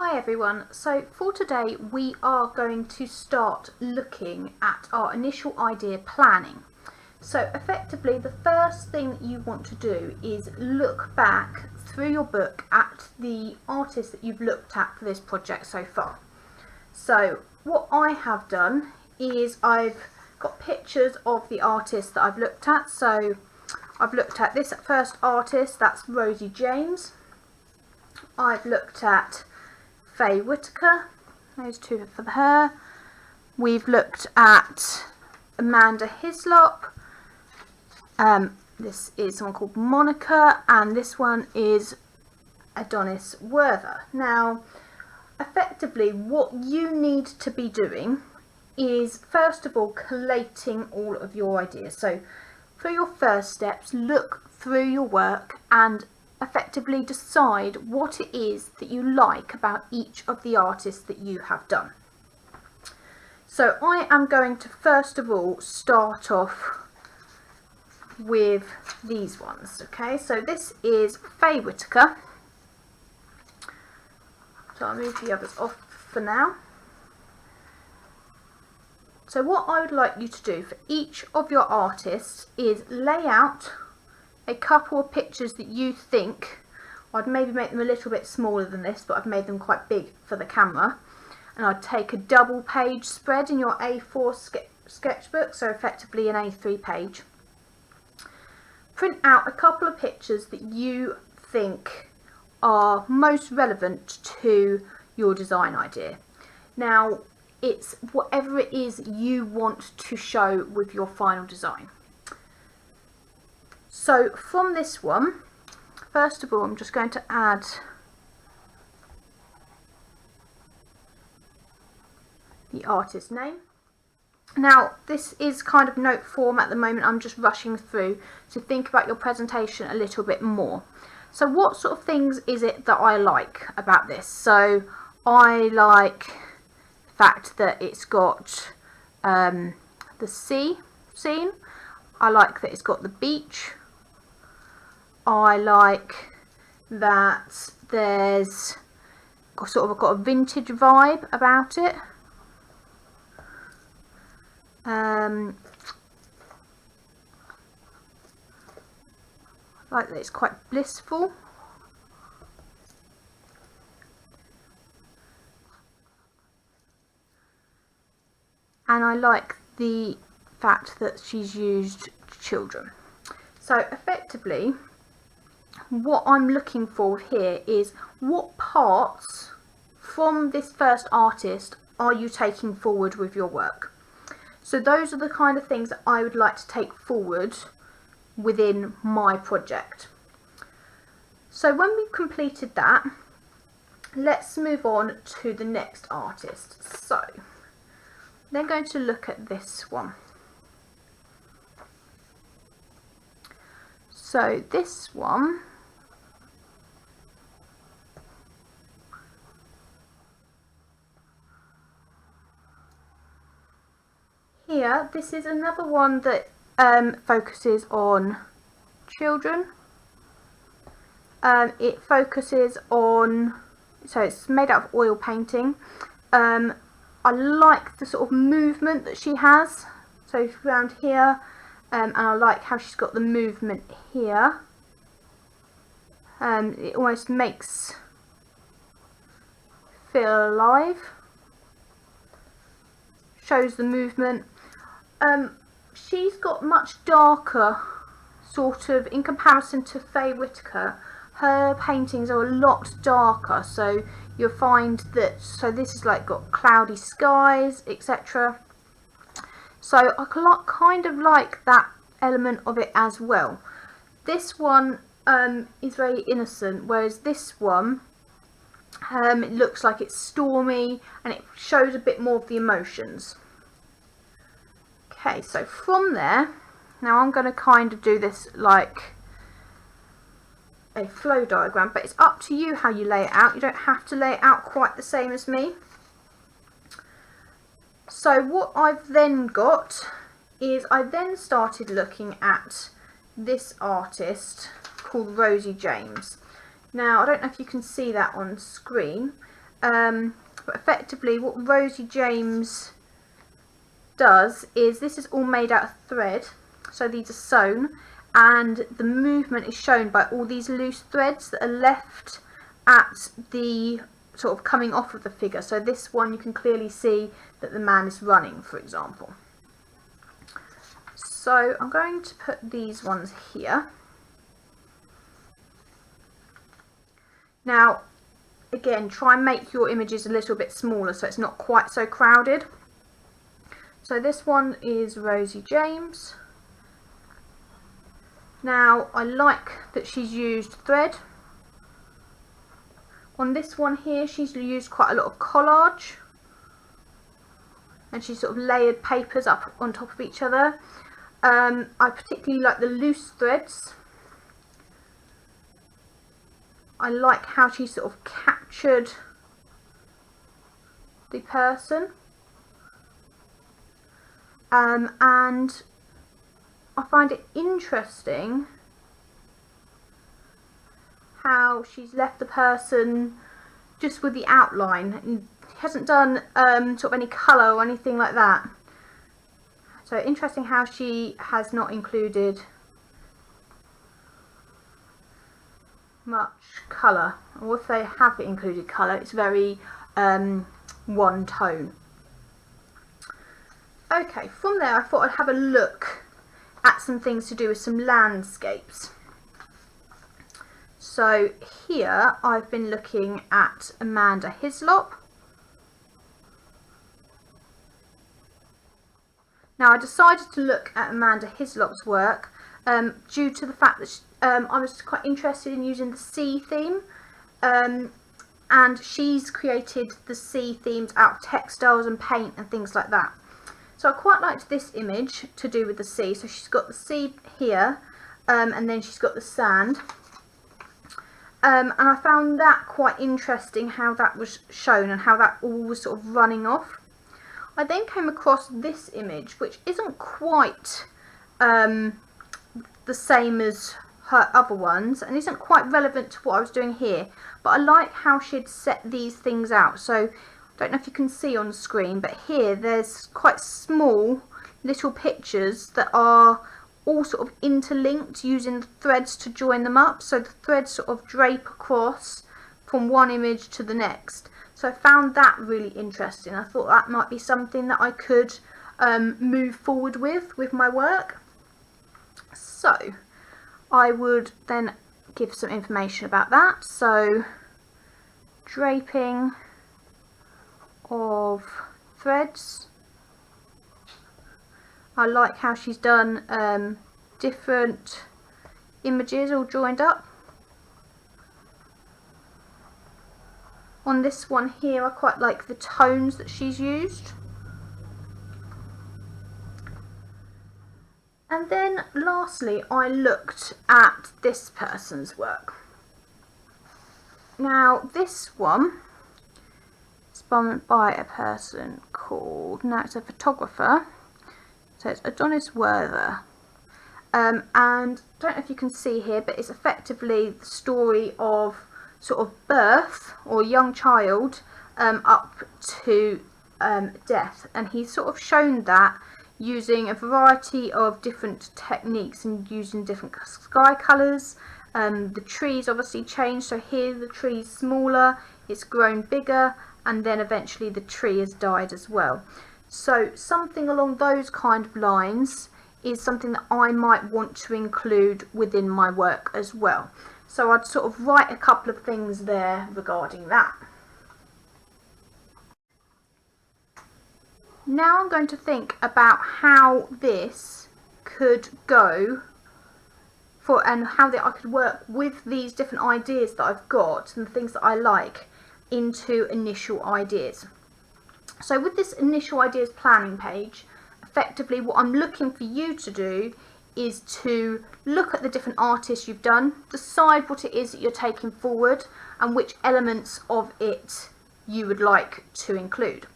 Hi everyone, so for today we are going to start looking at our initial idea planning. So effectively the first thing that you want to do is look back through your book at the artists that you've looked at for this project so far. So what I have done is I've got pictures of the artists that I've looked at. So I've looked at this first artist, that's Rosie James. I've looked at Faye Whitaker, those two for her. We've looked at Amanda Hislop. This is someone called Monica, and this one is Adonis Werther. Now, effectively, what you need to be doing is, first of all, collating all of your ideas. So, for your first steps, look through your work and effectively decide what it is that you like about each of the artists that you have done. So I am going to first of all start off with these ones. Okay, so this is Faye Whitaker. So I'll move the others off for now. So what I would like you to do for each of your artists is lay out a couple of pictures that you think, I'd maybe make them a little bit smaller than this, but I've made them quite big for the camera, and I'd take a double page spread in your A4 sketchbook, so effectively an A3 page. Print out a couple of pictures that you think are most relevant to your design idea. Now, it's whatever it is you want to show with your final design. So from this one, first of all, I'm just going to add the artist name. Now, this is kind of note form at the moment. I'm just rushing through to think about your presentation a little bit more. So what sort of things is it that I like about this? So I like the fact that it's got the sea scene. I like that it's got the beach. I like that there's sort of got a vintage vibe about it. I like that it's quite blissful. And I like the fact that she's used children. So effectively, what I'm looking for here is what parts from this first artist are you taking forward with your work. So those are the kind of things that I would like to take forward within my project. So when we've completed that, let's move on to the next artist. So they're going to look at this one. So this one here, this is another one that focuses on children. It focuses on, so it's made out of oil painting. I like the sort of movement that she has. So around here, and I like how she's got the movement here. It almost makes feel alive. Shows the movement. She's got much darker, sort of, in comparison to Faye Whitaker, her paintings are a lot darker, so you'll find that, so this is like got cloudy skies, etc. So I kind of like that element of it as well. This one is very innocent, whereas this one it looks like it's stormy and it shows a bit more of the emotions. Okay, so from there, now I'm going to kind of do this like a flow diagram, but it's up to you how you lay it out. You don't have to lay it out quite the same as me. So what I've then got is I then started looking at this artist called Rosie James. Now, I don't know if you can see that on screen, But effectively what Rosie James does is, this is all made out of thread, so these are sewn, and the movement is shown by all these loose threads that are left at the sort of coming off of the figure. So this one you can clearly see that the man is running, for example. So I'm going to put these ones here. Now again, try and make your images a little bit smaller so it's not quite so crowded. So this one is Rosie James. Now I like that she's used thread. On this one here she's used quite a lot of collage, and she's sort of layered papers up on top of each other. I particularly like the loose threads. I like how she sort of captured the person, and I find it interesting how she's left the person just with the outline and hasn't done sort of any colour or anything like that. So interesting how she has not included much colour, or if they have included colour, it's very one tone. Okay, from there I thought I'd have a look at some things to do with some landscapes. So here I've been looking at Amanda Hislop. Now I decided to look at Amanda Hislop's work due to the fact that I was quite interested in using the sea theme, and she's created the sea themes out of textiles and paint and things like that. So I quite liked this image to do with the sea. So she's got the sea here, and then she's got the sand. And I found that quite interesting, how that was shown and how that all was sort of running off. I then came across this image, which isn't quite the same as her other ones, and isn't quite relevant to what I was doing here, but I like how she'd set these things out. So I don't know if you can see on the screen, but here there's quite small little pictures that are all sort of interlinked using the threads to join them up, so the threads sort of drape across from one image to the next. So I found that really interesting. I thought that might be something that I could move forward with my work. So I would then give some information about that. So draping of threads. I like how she's done different images all joined up. On this one here, I quite like the tones that she's used. And then lastly, I looked at this person's work. Now this one is by a person called, now it's a photographer, so it's Adonis Werther. And I don't know if you can see here, but it's effectively the story of sort of birth or young child up to death, and he's sort of shown that using a variety of different techniques and using different sky colours. The trees obviously change, so here the tree is smaller, it's grown bigger, and then eventually the tree has died as well. So something along those kind of lines is something that I might want to include within my work as well. So I'd sort of write a couple of things there regarding that. Now I'm going to think about how this could go for, and how that I could work with these different ideas that I've got and the things that I like into initial ideas. So with this initial ideas planning page, effectively what I'm looking for you to do is to look at the different artists you've done, decide what it is that you're taking forward and which elements of it you would like to include.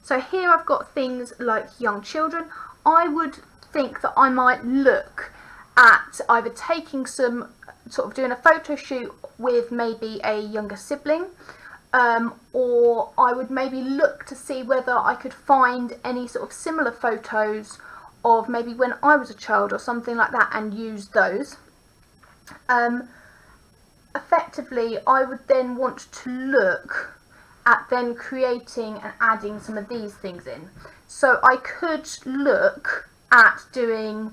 So here I've got things like young children. I would think that I might look at either taking some, sort of doing a photo shoot with maybe a younger sibling, or I would maybe look to see whether I could find any sort of similar photos of maybe when I was a child or something like that and use those. Effectively, I would then want to look at then creating and adding some of these things in. So I could look at doing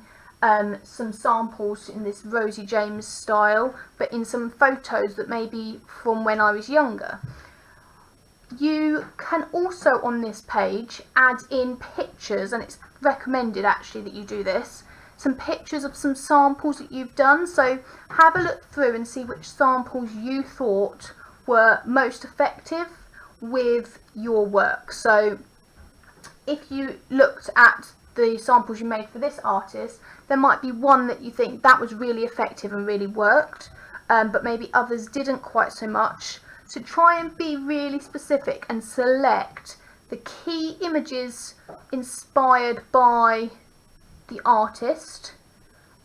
some samples in this Rosie James style, but in some photos that may be from when I was younger. You can also on this page add in pictures, and it's recommended actually that you do this, some pictures of some samples that you've done. So have a look through and see which samples you thought were most effective with your work. So if you looked at the samples you made for this artist, there might be one that you think that was really effective and really worked, but maybe others didn't quite so much. So try and be really specific and select the key images inspired by the artist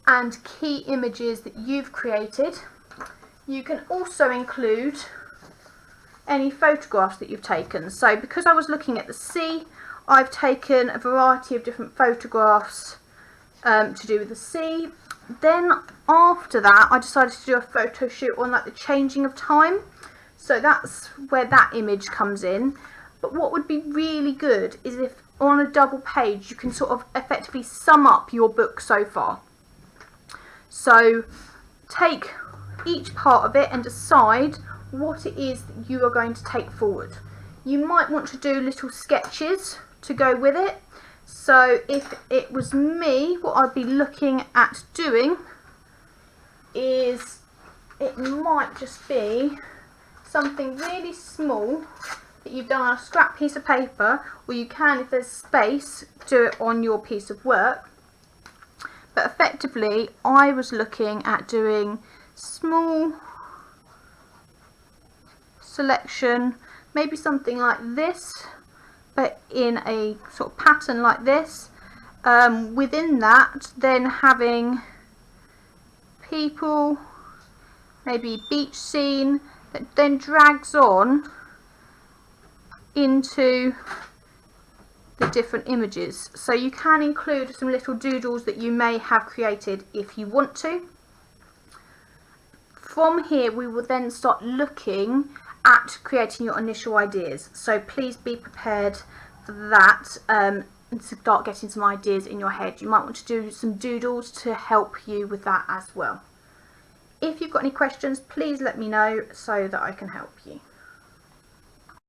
and key images that you've created. You can also include any photographs that you've taken. So because I was looking at the sea, I've taken a variety of different photographs to do with the sea. Then after that, I decided to do a photo shoot on like the changing of time. So that's where that image comes in. But what would be really good is if on a double page you can sort of effectively sum up your book so far. So take each part of it and decide what it is that you are going to take forward. You might want to do little sketches to go with it. So if it was me, what I'd be looking at doing is it might just be something really small that you've done on a scrap piece of paper, or you can, if there's space, do it on your piece of work. But effectively I was looking at doing small selection, maybe something like this, but in a sort of pattern like this. Within that, then having people, maybe beach scene, that then drags on into the different images. So you can include some little doodles that you may have created if you want to. From here we will then start looking at creating your initial ideas. So please be prepared for that and start getting some ideas in your head. You might want to do some doodles to help you with that as well. If you've got any questions, please let me know so that I can help you.